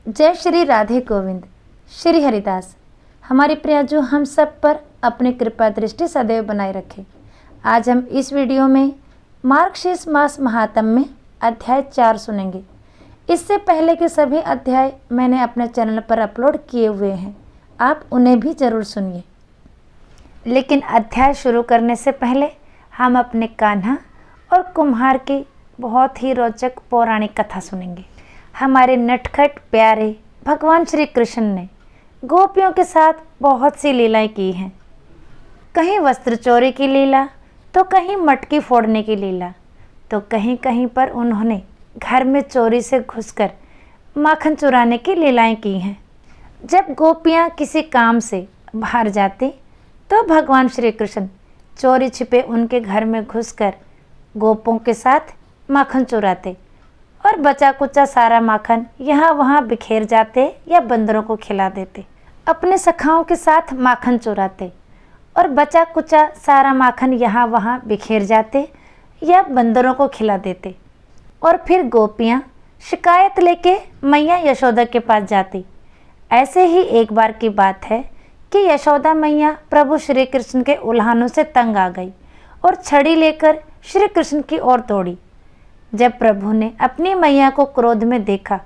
जय श्री राधे गोविंद। श्री हरिदास। हमारे प्रिया जो हम सब पर अपनी कृपा दृष्टि सदैव बनाए रखे। आज हम इस वीडियो में मार्गशीर्ष मास महात्म्य में अध्याय 4 सुनेंगे। इससे पहले के सभी अध्याय मैंने अपने चैनल पर अपलोड किए हुए हैं, आप उन्हें भी ज़रूर सुनिए। लेकिन अध्याय शुरू करने से पहले हम अपने कान्हा और कुम्हार की बहुत ही रोचक पौराणिक कथा सुनेंगे। हमारे नटखट प्यारे भगवान श्री कृष्ण ने गोपियों के साथ बहुत सी लीलाएं की हैं। कहीं वस्त्र चोरी की लीला, तो कहीं मटकी फोड़ने की लीला, तो कहीं कहीं पर उन्होंने घर में चोरी से घुसकर माखन चुराने की लीलाएं की हैं। जब गोपियां किसी काम से बाहर जाती तो भगवान श्री कृष्ण चोरी छिपे उनके घर में घुसकर गोपों के साथ माखन चुराते और बचा कुचा सारा माखन यहाँ वहाँ बिखेर जाते या बंदरों को खिला देते। अपने सखाओं के साथ माखन चुराते और बचा कुचा सारा माखन यहाँ वहाँ बिखेर जाते या बंदरों को खिला देते। और फिर गोपियाँ शिकायत लेके मैया यशोदा के पास जाती। ऐसे ही एक बार की बात है कि यशोदा मैया प्रभु श्री कृष्ण के उल्हानों से तंग आ गई और छड़ी लेकर श्री कृष्ण की ओर दौड़ी। जब प्रभु ने अपनी मैया को क्रोध में देखा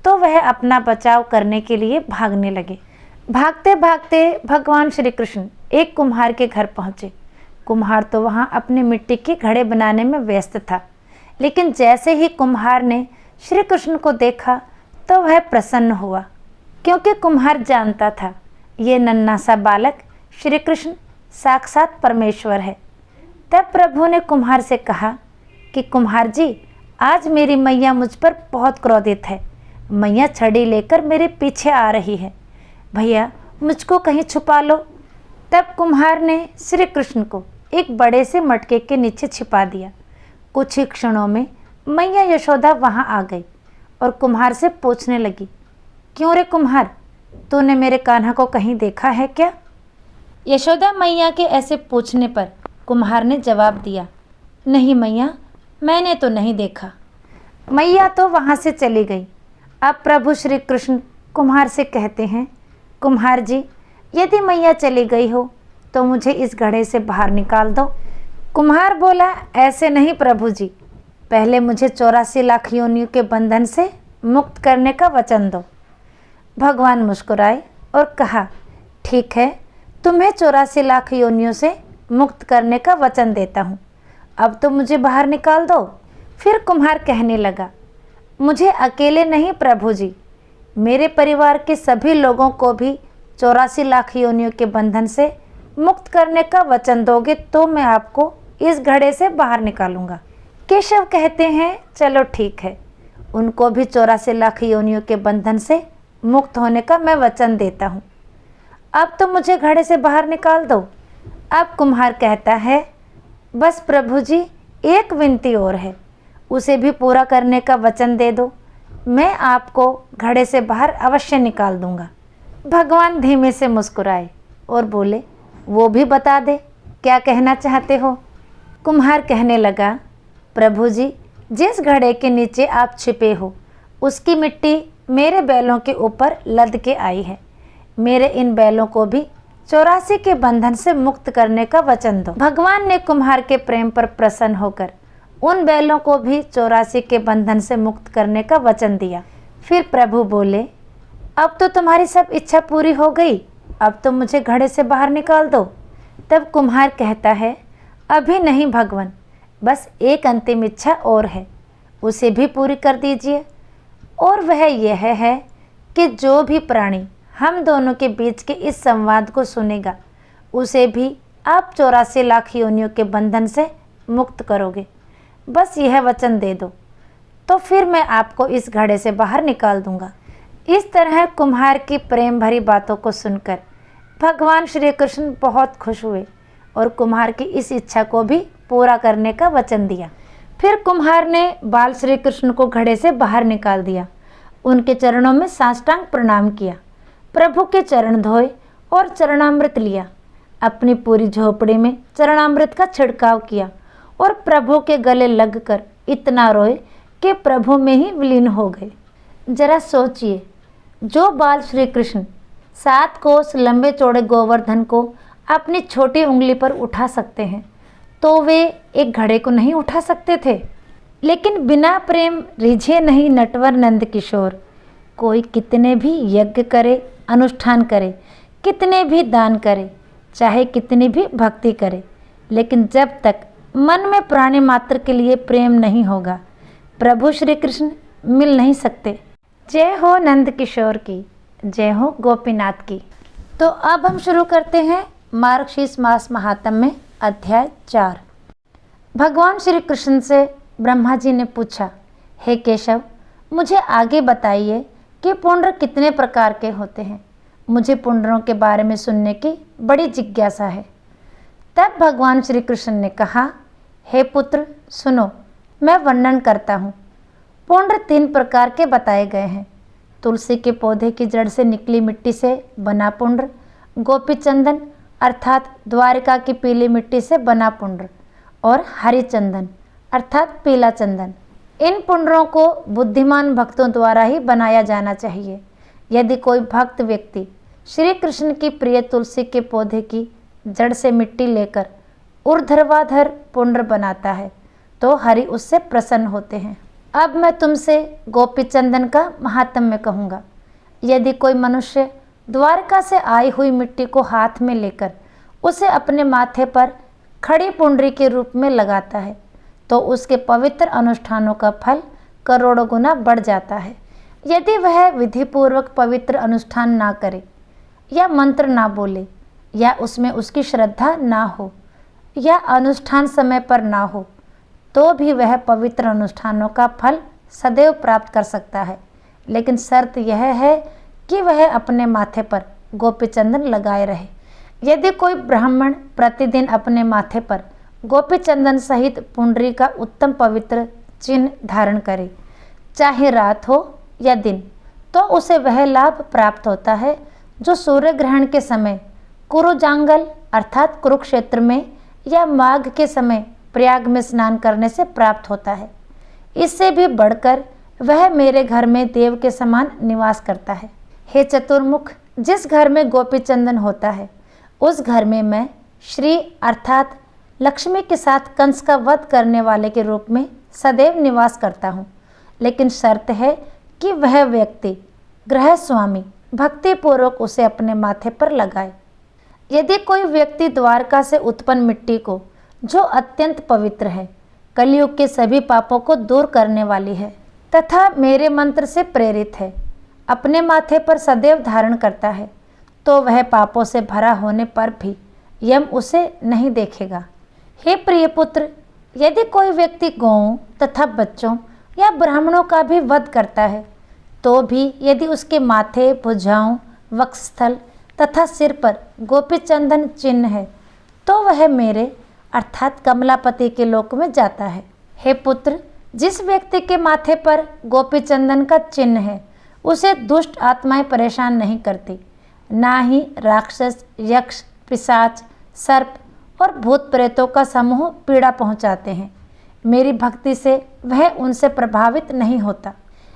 तो वह अपना बचाव करने के लिए भागने लगे। भागते भागते भगवान श्री कृष्ण एक कुम्हार के घर पहुँचे। कुम्हार तो वहाँ अपने मिट्टी के घड़े बनाने में व्यस्त था, लेकिन जैसे ही कुम्हार ने श्री कृष्ण को देखा तो वह प्रसन्न हुआ, क्योंकि कुम्हार जानता था ये नन्हा सा बालक श्री कृष्ण साक्षात परमेश्वर है। तब प्रभु ने कुम्हार से कहा कि कुम्हार जी, आज मेरी मैया मुझ पर बहुत क्रोधित है। मैया छड़ी लेकर मेरे पीछे आ रही है, भैया मुझको कहीं छुपा लो। तब कुम्हार ने श्री कृष्ण को एक बड़े से मटके के नीचे छिपा दिया। कुछ ही क्षणों में मैया यशोदा वहाँ आ गई और कुम्हार से पूछने लगी, क्यों रे कुम्हार, तूने मेरे कान्हा को कहीं देखा है क्या? यशोदा मैया के ऐसे पूछने पर कुम्हार ने जवाब दिया, नहीं मैया, मैंने तो नहीं देखा। मैया तो वहाँ से चली गई। अब प्रभु श्री कृष्ण कुम्हार से कहते हैं, कुम्हार जी, यदि मैया चली गई हो तो मुझे इस घड़े से बाहर निकाल दो। कुम्हार बोला, ऐसे नहीं प्रभु जी, पहले मुझे 84 लाख योनियों के बंधन से मुक्त करने का वचन दो। भगवान मुस्कुराए और कहा, ठीक है, तुम्हें 84 लाख योनियों से मुक्त करने का वचन देता हूँ, अब तो मुझे बाहर निकाल दो। फिर कुम्हार कहने लगा, मुझे अकेले नहीं प्रभु जी, मेरे परिवार के सभी लोगों को भी 84 लाख योनियों के बंधन से मुक्त करने का वचन दोगे तो मैं आपको इस घड़े से बाहर निकालूंगा। केशव कहते हैं, चलो ठीक है, उनको भी 84 लाख योनियों के बंधन से मुक्त होने का मैं वचन देता हूँ, अब तो मुझे घड़े से बाहर निकाल दो। अब कुम्हार कहता है, बस प्रभु जी, एक विनती और है, उसे भी पूरा करने का वचन दे दो, मैं आपको घड़े से बाहर अवश्य निकाल दूंगा। भगवान धीमे से मुस्कुराए और बोले, वो भी बता दे, क्या कहना चाहते हो? कुम्हार कहने लगा, प्रभु जी, जिस घड़े के नीचे आप छिपे हो उसकी मिट्टी मेरे बैलों के ऊपर लद के आई है, मेरे इन बैलों को भी 84 के बंधन से मुक्त करने का वचन दो। भगवान ने कुम्हार के प्रेम पर प्रसन्न होकर उन बैलों को भी 84 के बंधन से मुक्त करने का वचन दिया। फिर प्रभु बोले, अब तो तुम्हारी सब इच्छा पूरी हो गई, अब तो मुझे घड़े से बाहर निकाल दो। तब कुम्हार कहता है, अभी नहीं भगवान, बस एक अंतिम इच्छा और है, उसे भी पूरी कर दीजिए। और वह यह है कि जो भी प्राणी हम दोनों के बीच के इस संवाद को सुनेगा उसे भी आप 84 लाख योनियों के बंधन से मुक्त करोगे, बस यह वचन दे दो, तो फिर मैं आपको इस घड़े से बाहर निकाल दूंगा। इस तरह कुम्हार की प्रेम भरी बातों को सुनकर भगवान श्री कृष्ण बहुत खुश हुए और कुम्हार की इस इच्छा को भी पूरा करने का वचन दिया। फिर कुम्हार ने बाल श्री कृष्ण को घड़े से बाहर निकाल दिया, उनके चरणों में साष्टांग प्रणाम किया, प्रभु के चरण धोए और चरणामृत लिया, अपनी पूरी झोपड़ी में चरणामृत का छिड़काव किया और प्रभु के गले लगकर इतना रोए कि प्रभु में ही विलीन हो गए। जरा सोचिए, जो बाल श्री कृष्ण 7 कोस लंबे चौड़े गोवर्धन को अपनी छोटी उंगली पर उठा सकते हैं, तो वे एक घड़े को नहीं उठा सकते थे। लेकिन बिना प्रेम रिझे नहीं नटवर नंद किशोर। कोई कितने भी यज्ञ करे, अनुष्ठान करे, कितने भी दान करे, चाहे कितनी भी भक्ति करे, लेकिन जब तक मन में प्राणी मात्र के लिए प्रेम नहीं होगा, प्रभु श्री कृष्ण मिल नहीं सकते। जय हो नंद किशोर की, जय हो गोपीनाथ की। तो अब हम शुरू करते हैं मार्गशीर्ष मास महात्म्य अध्याय 4। भगवान श्री कृष्ण से ब्रह्मा जी ने पूछा, हे केशव, मुझे आगे बताइए कि पुंड्र कितने प्रकार के होते हैं। मुझे पुंड्रों के बारे में सुनने की बड़ी जिज्ञासा है। तब भगवान श्री कृष्ण ने कहा, हे पुत्र सुनो, मैं वर्णन करता हूँ। पुंड्र 3 प्रकार के बताए गए हैं। तुलसी के पौधे की जड़ से निकली मिट्टी से बना पुंड्र, गोपी चंदन अर्थात द्वारिका की पीली मिट्टी से बना पुंड्र, और हरि चंदन अर्थात पीला चंदन। इन पुंड्रों को बुद्धिमान भक्तों द्वारा ही बनाया जाना चाहिए। यदि कोई भक्त व्यक्ति श्री कृष्ण की प्रिय तुलसी के पौधे की जड़ से मिट्टी लेकर ऊर्ध्वाधर पुंड्र बनाता है, तो हरि उससे प्रसन्न होते हैं। अब मैं तुमसे गोपी चंदन का महात्म्य कहूँगा। यदि कोई मनुष्य द्वारका से आई हुई मिट्टी को हाथ में लेकर उसे अपने माथे पर खड़ी पुंडरी के रूप में लगाता है, तो उसके पवित्र अनुष्ठानों का फल करोड़ों गुना बढ़ जाता है। यदि वह विधिपूर्वक पवित्र अनुष्ठान ना करे, या मंत्र ना बोले, या उसमें उसकी श्रद्धा ना हो, या अनुष्ठान समय पर ना हो, तो भी वह पवित्र अनुष्ठानों का फल सदैव प्राप्त कर सकता है। लेकिन शर्त यह है कि वह अपने माथे पर गोपी चंदन लगाए रहे। यदि कोई ब्राह्मण प्रतिदिन अपने माथे पर गोपी चंदन सहित पुंडरी का उत्तम पवित्र चिन्ह धारण करे, चाहे रात हो या दिन, तो उसे वह लाभ प्राप्त होता है जो सूर्य ग्रहण के समय कुरुजांगल अर्थात कुरुक्षेत्र में या माघ के समय प्रयाग में स्नान करने से प्राप्त होता है। इससे भी बढ़कर वह मेरे घर में देव के समान निवास करता है। हे चतुर्मुख, जिस घर में गोपी चंदन होता है, उस घर में मैं श्री अर्थात लक्ष्मी के साथ कंस का वध करने वाले के रूप में सदैव निवास करता हूँ। लेकिन शर्त है कि वह व्यक्ति गृह स्वामी भक्तिपूर्वक उसे अपने माथे पर लगाए। यदि कोई व्यक्ति द्वारका से उत्पन्न मिट्टी को, जो अत्यंत पवित्र है, कलयुग के सभी पापों को दूर करने वाली है तथा मेरे मंत्र से प्रेरित है, अपने माथे पर सदैव धारण करता है, तो वह पापों से भरा होने पर भी यम उसे नहीं देखेगा। हे प्रिय पुत्र, यदि कोई व्यक्ति गौओं तथा बच्चों या ब्राह्मणों का भी वध करता है, तो भी यदि उसके माथे, भुजाओं, वक्षस्थल तथा सिर पर गोपी चंदन चिन्ह है, तो वह मेरे अर्थात कमलापति के लोक में जाता है। हे पुत्र, जिस व्यक्ति के माथे पर गोपी चंदन का चिन्ह है, उसे दुष्ट आत्माएं परेशान नहीं करती, ना ही राक्षस, यक्ष, पिशाच, सर्प और भूत प्रेतों का समूह पीड़ा पहुंचाते हैं। मेरी भक्ति से वह उनसे प्रभावित नहीं होता।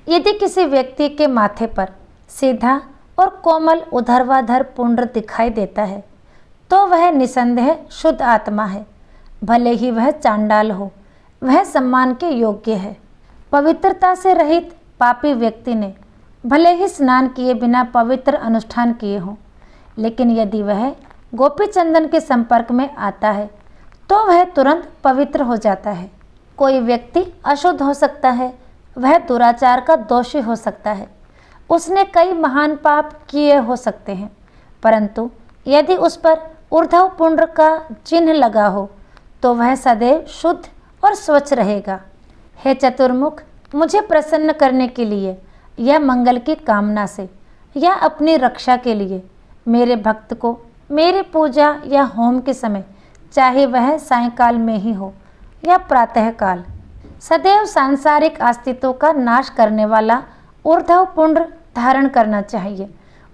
यदि किसी व्यक्ति के माथे पर सीधा और कोमल ऊर्ध्वाधर पुंड्र दिखाई देता है, तो वह निसंदेह शुद्ध आत्मा है। भले ही वह चांडाल हो, वह सम्मान के योग्य है। पवित्रता से रहित पापी व्यक्ति ने भले ही स्नान किए बिना पवित्र अनुष्ठान किए हों, लेकिन यदि वह गोपी चंदन के संपर्क में आता है, तो वह तुरंत पवित्र हो जाता है। कोई व्यक्ति अशुद्ध हो सकता है, वह दुराचार का दोषी हो सकता है, उसने कई महान पाप किए हो सकते हैं, परंतु यदि उस पर ऊर्ध्व पुंड्र का चिन्ह लगा हो, तो वह सदैव शुद्ध और स्वच्छ रहेगा। हे चतुर्मुख, मुझे प्रसन्न करने के लिए या मंगल की कामना से या अपनी रक्षा के लिए मेरे भक्त को मेरी पूजा या होम के समय, चाहे वह सायंकाल में ही हो या प्रातःकाल, सदैव सांसारिक अस्तित्व का नाश करने वाला ऊर्ध्व पुंड्र धारण करना चाहिए।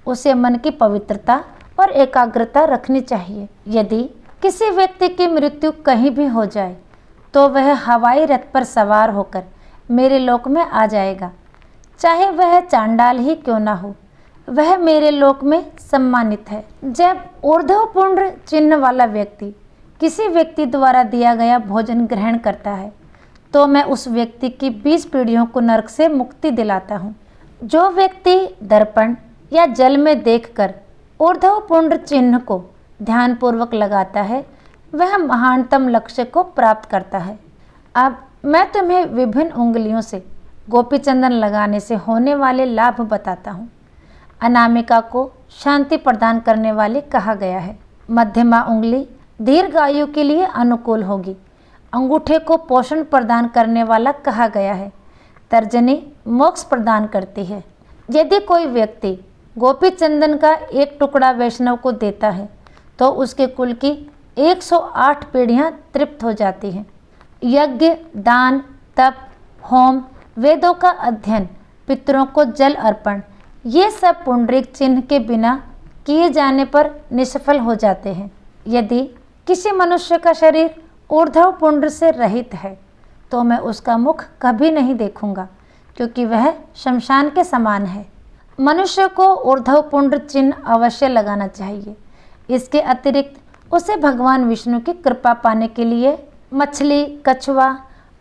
उसे मन की पवित्रता और एकाग्रता रखनी चाहिए। यदि किसी व्यक्ति की मृत्यु कहीं भी हो जाए, तो वह हवाई रथ पर सवार होकर मेरे लोक में आ जाएगा, चाहे वह चांडाल ही क्यों ना हो। वह मेरे लोक में सम्मानित है। जब ऊर्ध्व पुंड्र चिन्ह वाला व्यक्ति किसी व्यक्ति द्वारा दिया गया भोजन ग्रहण करता है तो मैं उस व्यक्ति की 20 पीढ़ियों को नरक से मुक्ति दिलाता हूँ। जो व्यक्ति दर्पण या जल में देखकर ऊर्ध्व पुंड्र चिन्ह को ध्यानपूर्वक लगाता है वह महानतम लक्ष्य को प्राप्त करता है। अब मैं तुम्हें विभिन्न उंगलियों से गोपी चंदन लगाने से होने वाले लाभ बताता हूँ। अनामिका को शांति प्रदान करने वाली कहा गया है। मध्यमा उंगली दीर्घायु के लिए अनुकूल होगी। अंगूठे को पोषण प्रदान करने वाला कहा गया है। तर्जनी मोक्ष प्रदान करती है। यदि कोई व्यक्ति गोपी चंदन का एक टुकड़ा वैष्णव को देता है तो उसके कुल की 108 पीढ़ियाँ तृप्त हो जाती हैं। यज्ञ, दान, तप, होम, वेदों का अध्ययन, पितरों को जल अर्पण, ये सब पुंडरीक चिन्ह के बिना किए जाने पर निष्फल हो जाते हैं। यदि किसी मनुष्य का शरीर ऊर्ध्व पुंड्र से रहित है तो मैं उसका मुख कभी नहीं देखूंगा, क्योंकि वह शमशान के समान है। मनुष्य को ऊर्ध्व पुंड्र चिन्ह अवश्य लगाना चाहिए। इसके अतिरिक्त उसे भगवान विष्णु की कृपा पाने के लिए मछली, कछुआ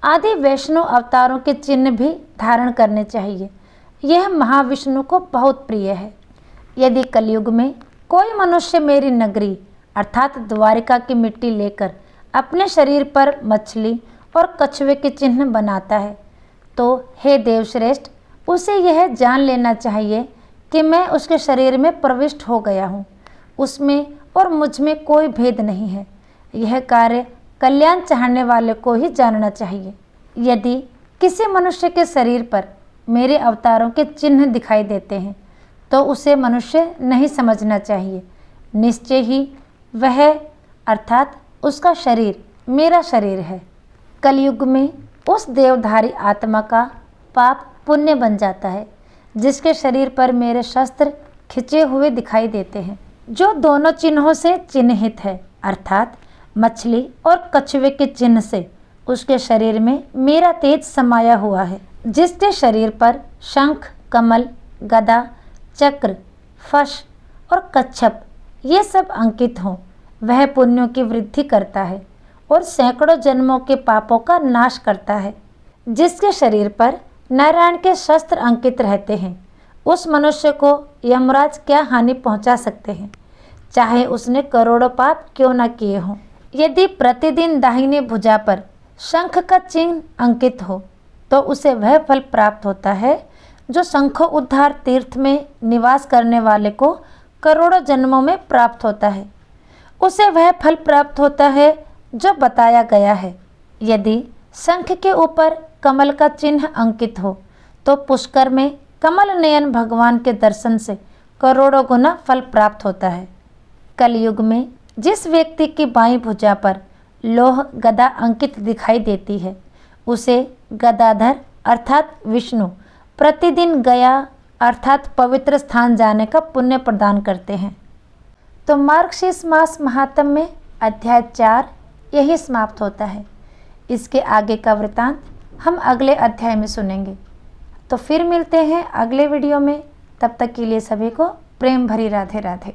आदि वैष्णव अवतारों के चिन्ह भी धारण करने चाहिए। यह महाविष्णु को बहुत प्रिय है। यदि कलयुग में कोई मनुष्य मेरी नगरी अर्थात द्वारिका की मिट्टी लेकर अपने शरीर पर मछली और कछुए के चिन्ह बनाता है तो हे देवश्रेष्ठ, उसे यह जान लेना चाहिए कि मैं उसके शरीर में प्रविष्ट हो गया हूँ। उसमें और मुझ में कोई भेद नहीं है। यह कार्य कल्याण चाहने वाले को ही जानना चाहिए। यदि किसी मनुष्य के शरीर पर मेरे अवतारों के चिन्ह दिखाई देते हैं तो उसे मनुष्य नहीं समझना चाहिए। निश्चय ही वह अर्थात उसका शरीर मेरा शरीर है। कलयुग में उस देवधारी आत्मा का पाप पुण्य बन जाता है जिसके शरीर पर मेरे शस्त्र खिंचे हुए दिखाई देते हैं, जो दोनों चिन्हों से चिन्हित है अर्थात मछली और कछुए के चिन्ह से उसके शरीर में मेरा तेज समाया हुआ है। जिसके शरीर पर शंख, कमल, गदा, चक्र, फश और कच्छप ये सब अंकित हों वह पुण्यों की वृद्धि करता है और सैकड़ों जन्मों के पापों का नाश करता है। जिसके शरीर पर नारायण के शस्त्र अंकित रहते हैं उस मनुष्य को यमराज क्या हानि पहुंचा सकते हैं, चाहे उसने करोड़ों पाप क्यों न किए हों। यदि प्रतिदिन दाहिने भुजा पर शंख का चिन्ह अंकित हो तो उसे वह फल प्राप्त होता है जो शंखो उद्धार तीर्थ में निवास करने वाले को करोड़ों जन्मों में प्राप्त होता है। उसे वह फल प्राप्त होता है जो बताया गया है। यदि शंख के ऊपर कमल का चिन्ह अंकित हो तो पुष्कर में कमल नयन भगवान के दर्शन से करोड़ों गुना फल प्राप्त होता है। कलयुग में जिस व्यक्ति की बाईं भुजा पर लोह गदा अंकित दिखाई देती है उसे गदाधर अर्थात विष्णु प्रतिदिन गया अर्थात पवित्र स्थान जाने का पुण्य प्रदान करते हैं। तो मार्गशीर्ष मास महात्म्य में अध्याय 4 यही समाप्त होता है। इसके आगे का वृतांत हम अगले अध्याय में सुनेंगे। तो फिर मिलते हैं अगले वीडियो में। तब तक के लिए सभी को प्रेम भरी राधे राधे।